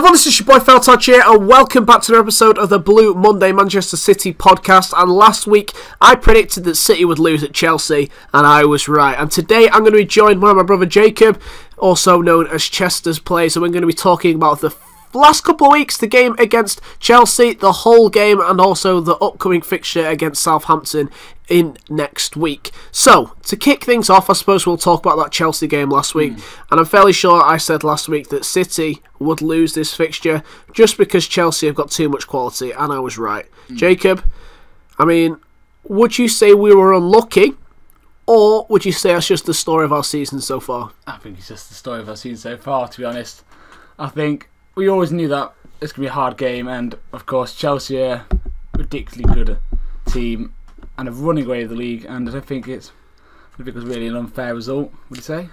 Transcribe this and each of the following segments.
everyone, this is your boy Feltouch here, and welcome back to another episode of the Blue Monday Manchester City podcast. And last week, I predicted that City would lose at Chelsea, and I was right. And today, I'm going to be joined by my brother Jacob, also known as Chester's Plays, and we're going to be talking about the last couple of weeks, the game against Chelsea, the whole game, and also the upcoming fixture against Southampton in next week. So, to kick things off, I suppose we'll talk about that Chelsea game last week. And I'm fairly sure I said last week that City would lose this fixture just because Chelsea have got too much quality, and I was right. Jacob, I mean, would you say we were unlucky, or would you say that's just the story of our season so far? I think it's just the story of our season so far, to be honest. I think we always knew that it's going to be a hard game, and of course Chelsea are a ridiculously good team and are running away with the league, and I think it was really an unfair result, would you say?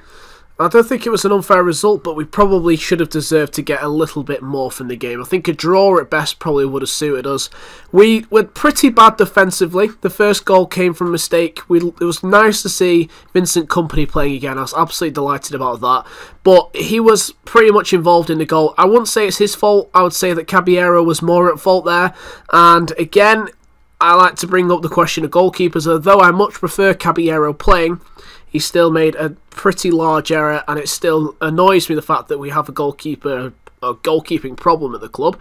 I don't think it was an unfair result, but we probably should have deserved to get a little bit more from the game. I think a draw at best probably would have suited us. We were pretty bad defensively. The first goal came from a mistake. It was nice to see Vincent Kompany playing again. I was absolutely delighted about that. But he was pretty much involved in the goal. I wouldn't say it's his fault. I would say that Caballero was more at fault there. And again, I like to bring up the question of goalkeepers. Although I much prefer Caballero playing, he still made a pretty large error, and it still annoys me the fact that we have a goalkeeping problem at the club.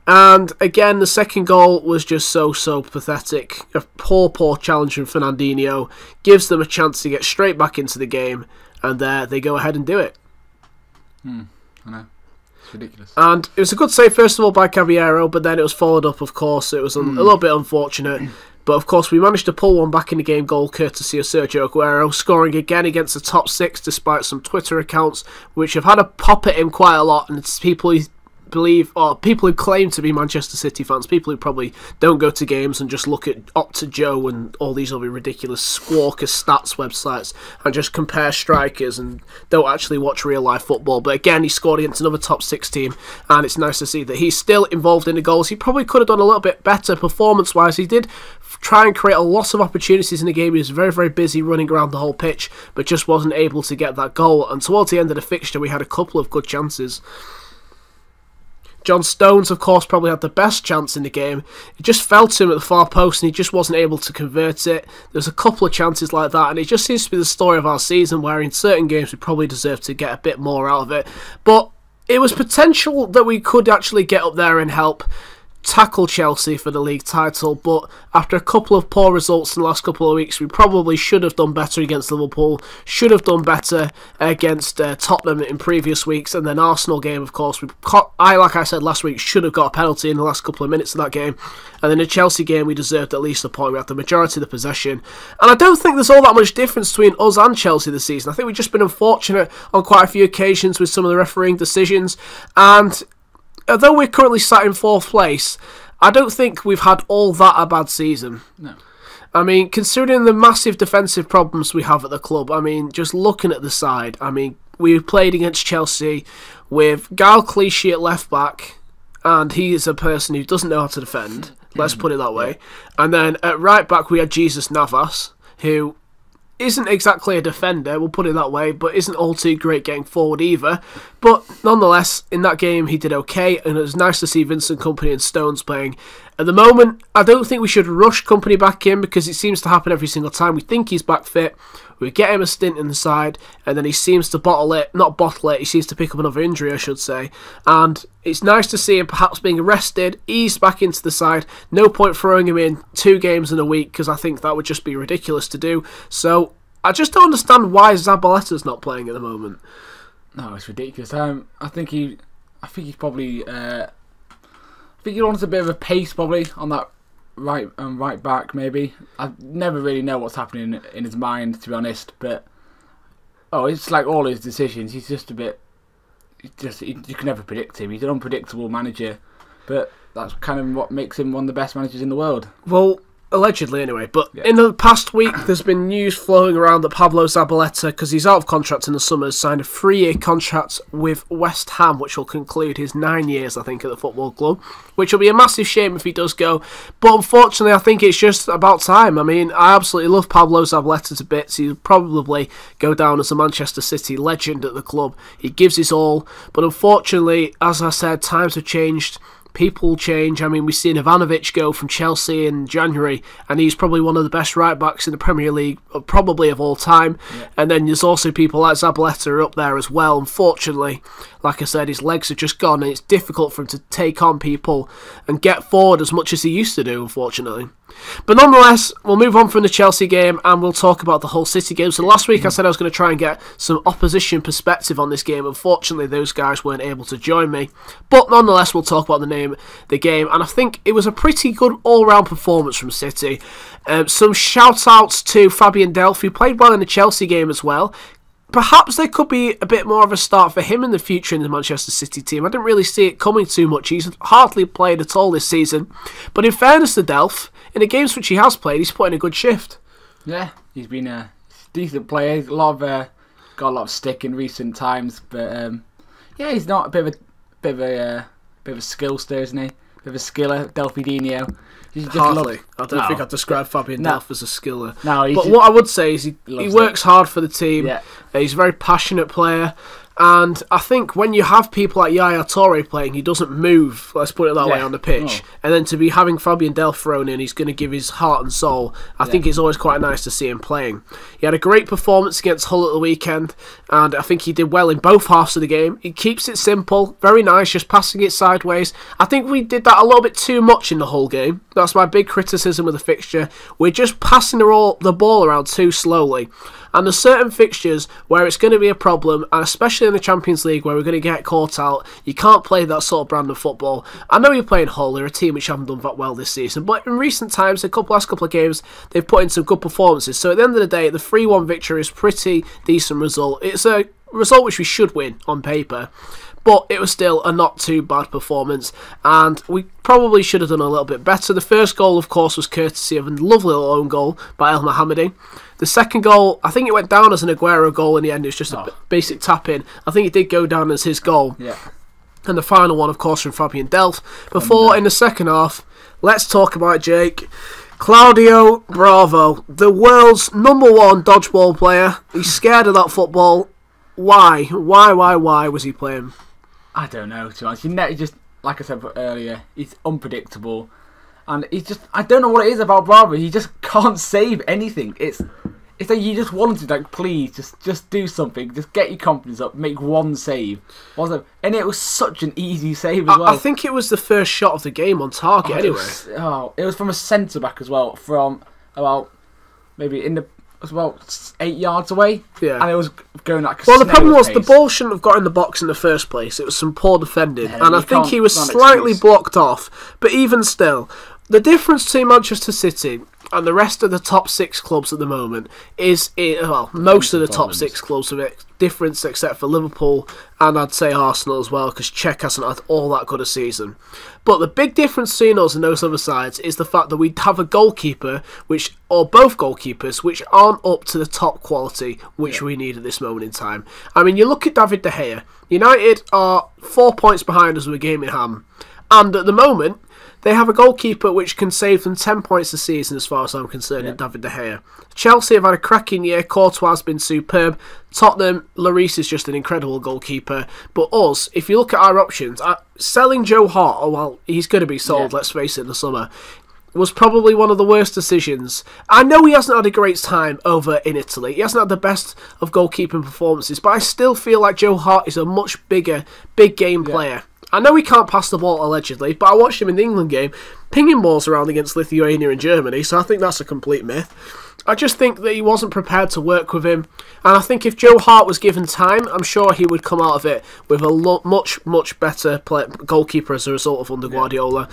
And again, the second goal was just so pathetic. A poor challenge from Fernandinho gives them a chance to get straight back into the game, and there they go ahead and do it. I know. It's ridiculous. And it was a good save, first of all, by Caballero, but then it was followed up, of course. It was a little bit unfortunate. But of course, we managed to pull one back in the game goal courtesy of Sergio Aguero, scoring again against the top six despite some Twitter accounts which have had a pop at him quite a lot, and it's people who believe, or people who claim to be Manchester City fans, people who probably don't go to games and just look at Opta Joe and all these other ridiculous squawker stats websites and just compare strikers and don't actually watch real life football. But again, he scored against another top six team, and it's nice to see that he's still involved in the goals. He probably could have done a little bit better performance wise. He did try and create a lot of opportunities in the game. He was very busy running around the whole pitch, but just wasn't able to get that goal. And towards the end of the fixture, we had a couple of good chances. John Stones, of course, probably had the best chance in the game. It just fell to him at the far post, and he just wasn't able to convert it. There's a couple of chances like that, and it just seems to be the story of our season, where in certain games we probably deserve to get a bit more out of it. But it was potential that we could actually get up there and help tackle Chelsea for the league title, but after a couple of poor results in the last couple of weeks, we probably should have done better against Liverpool, should have done better against Tottenham in previous weeks, and then Arsenal game, of course, like I said last week, should have got a penalty in the last couple of minutes of that game, and then the Chelsea game we deserved at least a point. We had the majority of the possession, and I don't think there's all that much difference between us and Chelsea this season. I think we've just been unfortunate on quite a few occasions with some of the refereeing decisions, and although we're currently sat in fourth place, I don't think we've had all that a bad season. No. I mean, considering the massive defensive problems we have at the club, I mean, just looking at the side, I mean, we played against Chelsea with Gael Clichy at left back, and he is a person who doesn't know how to defend, let's put it that way. And then at right back we had Jesus Navas, who isn't exactly a defender, we'll put it that way, but isn't all too great getting forward either. But nonetheless, in that game he did okay, and it was nice to see Vincent Kompany and Stones playing. At the moment, I don't think we should rush Kompany back in, because it seems to happen every single time. We think he's back fit, we get him a stint in the side, and then he seems to he seems to pick up another injury, I should say. And it's nice to see him perhaps being arrested, eased back into the side. No point throwing him in 2 games in a week, because I think that would just be ridiculous to do. So I just don't understand why Zabaleta's not playing at the moment. No, it's ridiculous. I think he's probably. I think he wants a bit of a pace probably on that right back maybe. I never really know what's happening in his mind, to be honest. But it's like all his decisions. He's just a bit. You can never predict him. He's an unpredictable manager, but that's kind of what makes him one of the best managers in the world. Well, Allegedly, anyway. But in the past week, there's been news flowing around that Pablo Zabaleta, because he's out of contract in the summer, has signed a 3-year contract with West Ham, which will conclude his 9 years, I think, at the football club, which will be a massive shame if he does go. But unfortunately, I think it's just about time. I mean, I absolutely love Pablo Zabaleta to bits. He'll probably go down as a Manchester City legend at the club. He gives his all. But unfortunately, as I said, times have changed. People change. I mean, we've seen Ivanovic go from Chelsea in January, and he's probably one of the best right-backs in the Premier League, probably of all time. Yeah. And then there's also people like Zabaleta up there as well. Unfortunately, like I said, his legs are just gone, and it's difficult for him to take on people and get forward as much as he used to do, unfortunately. But nonetheless, we'll move on from the Chelsea game and we'll talk about the Hull City game. So last week I said I was going to try and get some opposition perspective on this game. Unfortunately, those guys weren't able to join me. But nonetheless, we'll talk about the game. And I think it was a pretty good all-round performance from City. Some shout-outs to Fabian Delph, who played well in the Chelsea game as well. Perhaps there could be a bit more of a start for him in the future in the Manchester City team. I didn't really see it coming too much. He's hardly played at all this season. But in fairness to Delph, in the games which he has played, he's put in a good shift. Yeah, he's been a decent player. He's got a lot of stick in recent times. But yeah, he's not a bit of a skillster, isn't he? A bit of a skiller, Delphidinho. Hardly. I don't think I'd describe Fabian Delph as a skiller. No, but what I would say is he works hard for the team. Yeah. He's a very passionate player. And I think when you have people like Yaya Toure playing, he doesn't move, let's put it that way, on the pitch. Oh. And then to be having Fabian Delph thrown in, he's going to give his heart and soul. I think it's always quite nice to see him playing. He had a great performance against Hull at the weekend, and I think he did well in both halves of the game. He keeps it simple, very nice, just passing it sideways. I think we did that a little bit too much in the Hull game. That's my big criticism of the fixture. We're just passing the ball around too slowly. And there's certain fixtures where it's going to be a problem, and especially in the Champions League where we're going to get caught out. You can't play that sort of brand of football. I know you're playing Hull, they're a team which haven't done that well this season, but in recent times, last couple of games, they've put in some good performances. So at the end of the day, the 3-1 victory is a pretty decent result. It's a result which we should win on paper. But it was still a not too bad performance, and we probably should have done a little bit better. The first goal, of course, was courtesy of a lovely little own goal by El Mohammadi. The second goal, I think it went down as an Aguero goal in the end. It was just a basic tap-in. I think it did go down as his goal. Yeah. And the final one, of course, from Fabian Delph. Before, in the second half, let's talk about Jake. Claudio Bravo, the world's #1 dodgeball player. He's scared of that football. Why? Why was he playing? I don't know, to be honest. He just, like I said earlier, he's unpredictable. And he's just, I don't know what it is about Bravo. He just can't save anything. It's like you just want him to, like, please, just do something. Just get your confidence up. Make one save. And it was such an easy save as well. I think it was the first shot of the game on target anyway. It was from a centre-back as well. From about, maybe it was about 8 yards away. Yeah. And it was going like a the problem was the ball shouldn't have got in the box in the first place. It was some poor defending. Yeah, and I think he was slightly blocked off. But even still, the difference between Manchester City and the rest of the top 6 clubs at the moment is, most of the top 6 clubs, with it difference except for Liverpool and I'd say Arsenal as well, because Czech hasn't had all that good a season. But the big difference between us and those other sides is the fact that we have a goalkeeper, or both goalkeepers, which aren't up to the top quality which we need at this moment in time. I mean, you look at David De Gea. United are 4 points behind us with a game in hand, and at the moment they have a goalkeeper which can save them 10 points a season as far as I'm concerned in David De Gea. Chelsea have had a cracking year. Courtois has been superb. Tottenham, Lloris is just an incredible goalkeeper. But us, if you look at our options, selling Joe Hart, well, he's going to be sold, let's face it, in the summer, was probably one of the worst decisions. I know he hasn't had a great time over in Italy. He hasn't had the best of goalkeeping performances, but I still feel like Joe Hart is a much bigger, big game player. I know he can't pass the ball, allegedly, but I watched him in the England game pinging balls around against Lithuania and Germany, so I think that's a complete myth. I just think that he wasn't prepared to work with him, and I think if Joe Hart was given time, I'm sure he would come out of it with a much better goalkeeper as a result of under Guardiola.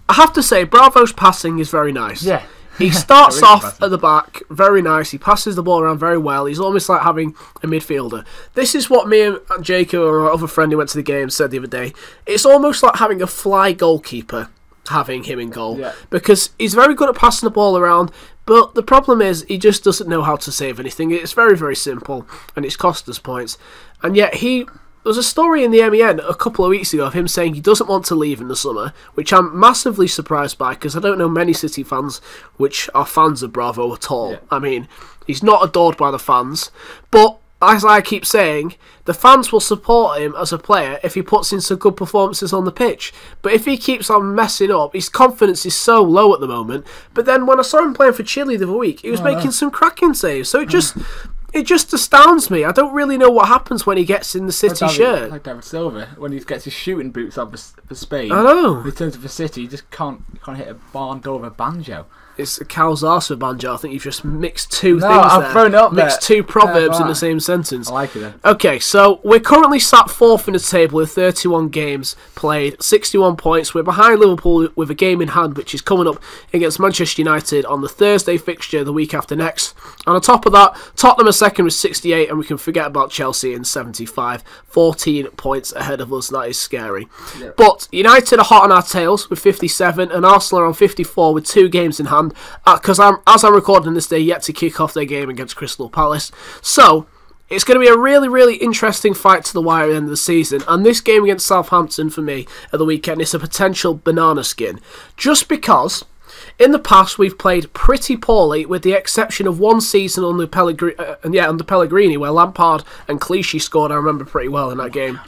I have to say, Bravo's passing is very nice. Yeah. He starts off at the back, very nice. He passes the ball around very well. He's almost like having a midfielder. This is what me and Jacob, or our other friend who went to the game, said the other day. It's almost like having a fly goalkeeper. having him in goal, Yeah. because he's very good at passing the ball around, but the problem is he just doesn't know how to save anything. It's very, very simple, and it's cost us points. And yet there was a story in the MEN a couple of weeks ago of him saying he doesn't want to leave in the summer, which I'm massively surprised by, because I don't know many City fans which are fans of Bravo at all. Yeah. I mean, he's not adored by the fans, but as I keep saying, the fans will support him as a player if he puts in some good performances on the pitch. But if he keeps on messing up, his confidence is so low at the moment. But then when I saw him playing for Chile the other week, he was making some cracking saves. So it just astounds me. I don't really know what happens when he gets in the City shirt. Like David Silva, when he gets his shooting boots on for Spain. I know. He turns for City, he just can't hit a barn door with a banjo. It's a cow's arse for banjo. I think you've just mixed two things I've there. thrown it up Mixed there. two proverbs Yeah, in the right. same sentence. I like it then. Okay, so we're currently sat fourth in the table with 31 games played, 61 points. We're behind Liverpool with a game in hand, which is coming up against Manchester United on the Thursday fixture the week after next. And on top of that, Tottenham are second with 68, and we can forget about Chelsea in 75. 14 points ahead of us. That is scary. Yeah. But United are hot on our tails with 57, and Arsenal are on 54 with 2 games in hand. Because as I'm recording this, they're yet to kick off their game against Crystal Palace. So it's going to be a really, really interesting fight to the wire at the end of the season. And this game against Southampton, for me, at the weekend, is a potential banana skin. Just because in the past we've played pretty poorly, with the exception of one season under Pellegrini, where Lampard and Clichy scored, I remember pretty well in that game.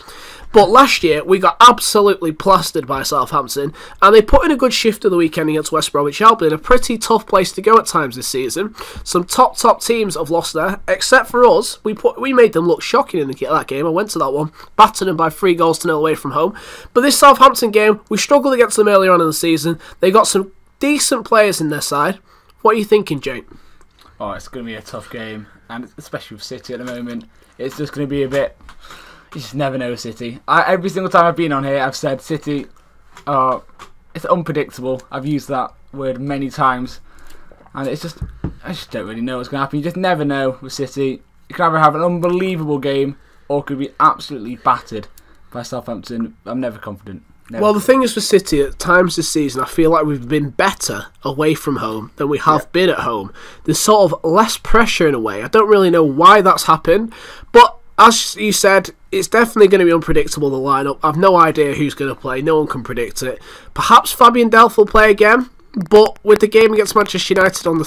But last year, we got absolutely plastered by Southampton, and they put in a good shift of the weekend against West Bromwich Albion, a pretty tough place to go at times this season. Some top teams have lost there, except for us. We made them look shocking in that game. I went to that one, battered them by 3-0 away from home. But this Southampton game, we struggled against them earlier on in the season. They got some decent players in their side. What are you thinking, Jake? Oh, it's going to be a tough game, and especially with City at the moment, it's just going to be a bit... You just never know City. Every single time I've been on here, I've said City, it's unpredictable. I've used that word many times, and I just don't really know what's going to happen. You just never know with City. You can either have an unbelievable game, or could be absolutely battered by Southampton. I'm never confident. Well, the thing is with City, at times this season, I feel like we've been better away from home than we have been at home. There's sort of less pressure in a way. I don't really know why that's happened, but as you said, it's definitely going to be unpredictable, the lineup. I've no idea who's going to play. No one can predict it. Perhaps Fabian Delph will play again, but with the game against Manchester United on the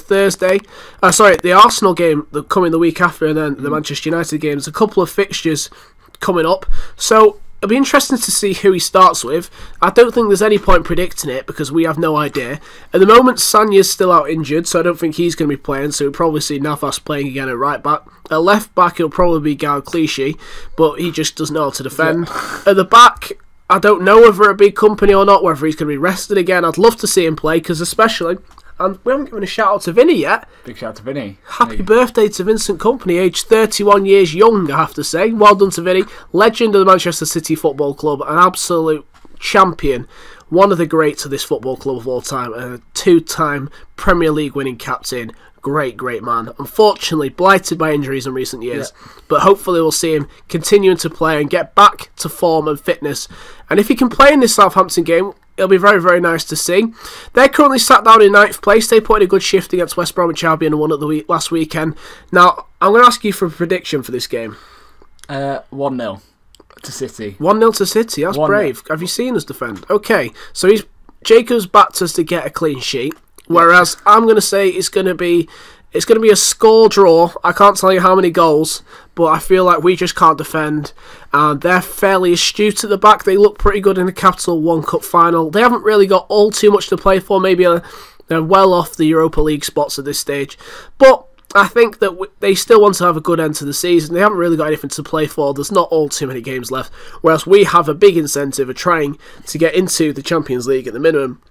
the Arsenal game coming the week after, and then the Manchester United game, there's a couple of fixtures coming up. So it'll be interesting to see who he starts with. I don't think there's any point predicting it because we have no idea. At the moment, Sanya's still out injured, so I don't think he's going to be playing. So we'll probably see Navas playing again at right back. At left back, it'll probably be Gal Clichy, but he just doesn't know how to defend. Yeah. At the back, I don't know whether it'll be Company or not, whether he's going to be rested again. I'd love to see him play because especially... And we haven't given a shout out to Vinny yet. Big shout out to Vinny. Happy birthday to Vincent Kompany, aged 31 years young, I have to say. Well done to Vinny. Legend of the Manchester City Football Club, an absolute champion. One of the greats of this football club of all time, and a 2-time Premier League winning captain. Great man. Unfortunately, blighted by injuries in recent years. Yeah. But hopefully we'll see him continuing to play and get back to form and fitness. And if he can play in this Southampton game, it'll be very, very nice to see. They're currently sat down in 9th place. They put in a good shift against West Bromwich Albion and won at last weekend. Now, I'm going to ask you for a prediction for this game. 1-0 to City. 1-0 to City, that's 1-0. Brave. Have you seen us defend? Okay, so Jacob's backed us to get a clean sheet, whereas I'm going to say it's going to be a score draw. I can't tell you how many goals, but I feel like we just can't defend. And they're fairly astute at the back. They look pretty good in the Capital One Cup final. They haven't really got all too much to play for. Maybe they're well off the Europa League spots at this stage. But I think that they still want to have a good end to the season. They haven't really got anything to play for. There's not all too many games left. Whereas we have a big incentive of trying to get into the Champions League at the minimum.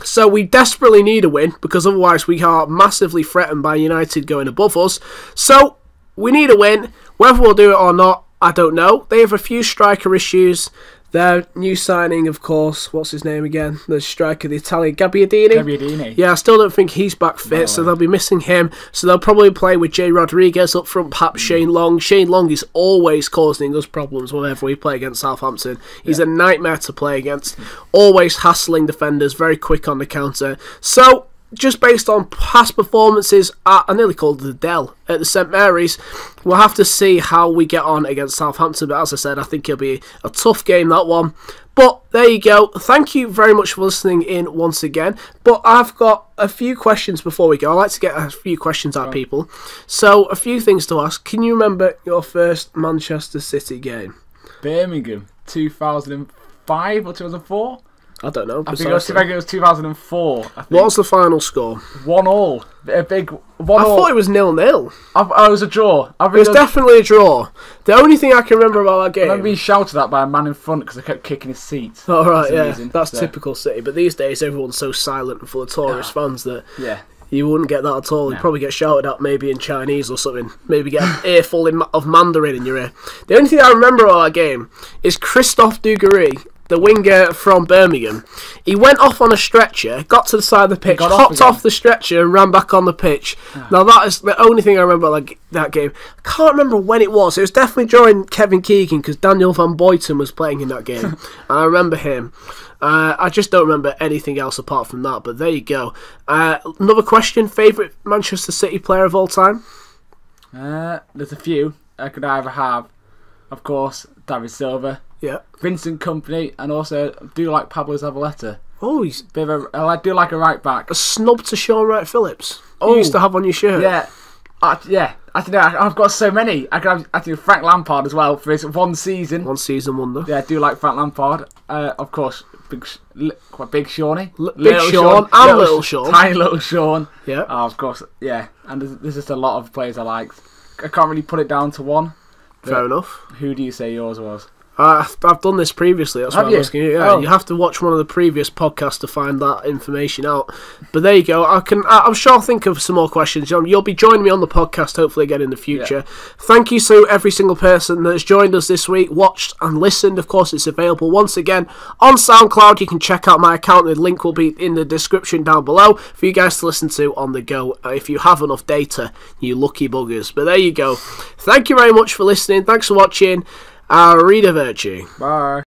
So we desperately need a win, because otherwise we are massively threatened by United going above us. So we need a win. Whether we'll do it or not, I don't know. They have a few striker issues. Their new signing, of course, what's his name again? The striker, the Italian, Gabbiadini. Gabbiadini. Yeah, I still don't think he's back fit, so they'll be missing him. So they'll probably play with Jay Rodriguez up front, perhaps Shane Long. Shane Long is always causing us problems whenever we play against Southampton. He's a nightmare to play against, always hassling defenders, very quick on the counter. So, just based on past performances at, I nearly called it the Delph, at the St Mary's, we'll have to see how we get on against Southampton. But as I said, I think it'll be a tough game, that one. But there you go. Thank you very much for listening in once again. But I've got a few questions before we go. I like to get a few questions out of people. So, a few things to ask. Can you remember your first Manchester City game? Birmingham, 2005 or 2004? I don't know. I think it was 2004. What was the final score? 1-1. A big 1-1. I thought it was 0-0. It was a draw. It was definitely a draw. The only thing I can remember about that game... I remember being shouted at by a man in front because I kept kicking his seat. Oh, right, yeah. That's typical City. But these days, everyone's so silent and full of tourist fans that... Yeah. You wouldn't get that at all. You'd probably get shouted at maybe in Chinese or something. Maybe get an earful of Mandarin in your ear. The only thing I remember about that game is Christophe Dugarry, the winger from Birmingham. He went off on a stretcher, got to the side of the pitch, hopped off the stretcher and ran back on the pitch. Now that is the only thing I remember about that game. I can't remember when it was. It was definitely during Kevin Keegan because Daniel Van Boyten was playing in that game. And I remember him. I just don't remember anything else apart from that, but there you go. Another question, favourite Manchester City player of all time? There's a few. I could either have, of course, David Silva, Vincent Kompany, and also do like Pablo Zabaleta. Oh, he's I do like a right back. A snub to Sean Wright Phillips. You used to have on your shirt. Yeah. I don't know. I've got so many. I do Frank Lampard as well for his one season. One season wonder. Yeah, I do like Frank Lampard. Of course, Big Shawnee. Big Sean and Little Sean. Tiny Little Sean. Yeah. Of course, yeah. And there's just a lot of players I liked. I can't really put it down to one. Fair enough. Who do you say yours was? I've done this previously. That's what I'm asking you. Yeah, you have to watch one of the previous podcasts to find that information out. But there you go. I'm sure I'll think of some more questions. You'll be joining me on the podcast hopefully again in the future. Yeah. Thank you to every single person that has joined us this week, watched and listened. Of course, it's available once again on SoundCloud. You can check out my account. The link will be in the description down below for you guys to listen to on the go if you have enough data, you lucky buggers. But there you go. Thank you very much for listening. Thanks for watching. Arrivederci. Bye.